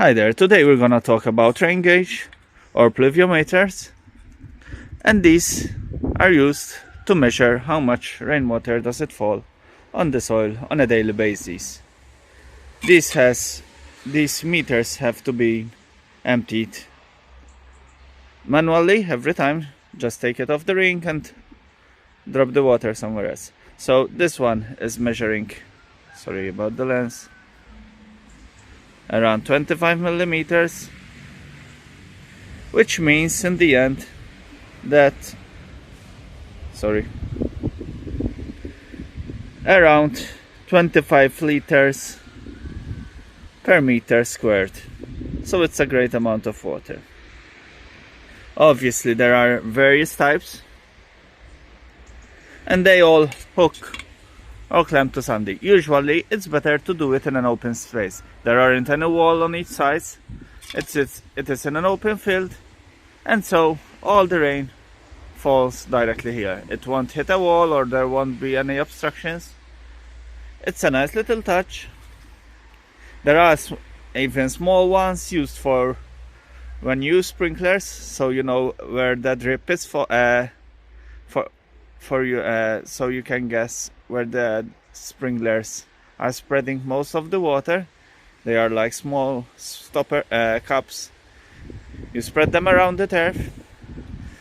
Hi there, today we're gonna talk about rain gauge or pluviometers, and these are used to measure how much rainwater does it fall on the soil on a daily basis. These meters have to be emptied manually every time. Just take it off the ring and drop the water somewhere else. So this one is measuring, sorry about the lens, around 25 millimeters, which means in the end that around 25 liters per meter squared. So it's a great amount of water. Obviously there are various types, and they all hook or clamp to something. Usually it's better to do it in an open space. There aren't any wall on each side. It is in an open field, and so all the rain falls directly here. It won't hit a wall, or there won't be any obstructions. It's a nice little touch. There are even small ones used for when you use sprinklers, so you know where the drip is for you, so you can guess where the sprinklers are spreading most of the water. They are like small stopper cups. You spread them around the turf,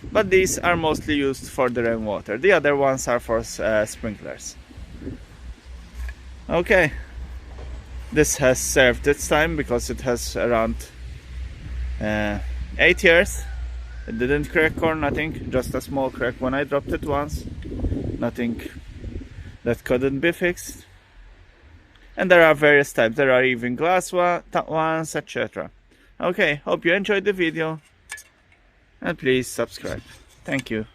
but these are mostly used for the rainwater. The other ones are for sprinklers. Okay, this has served its time because it has around 8 years. It didn't crack or nothing, just a small crack when I dropped it once. Nothing that couldn't be fixed. And there are various types. There are even glass ones, etc. Okay, hope you enjoyed the video, and please subscribe. Thank you.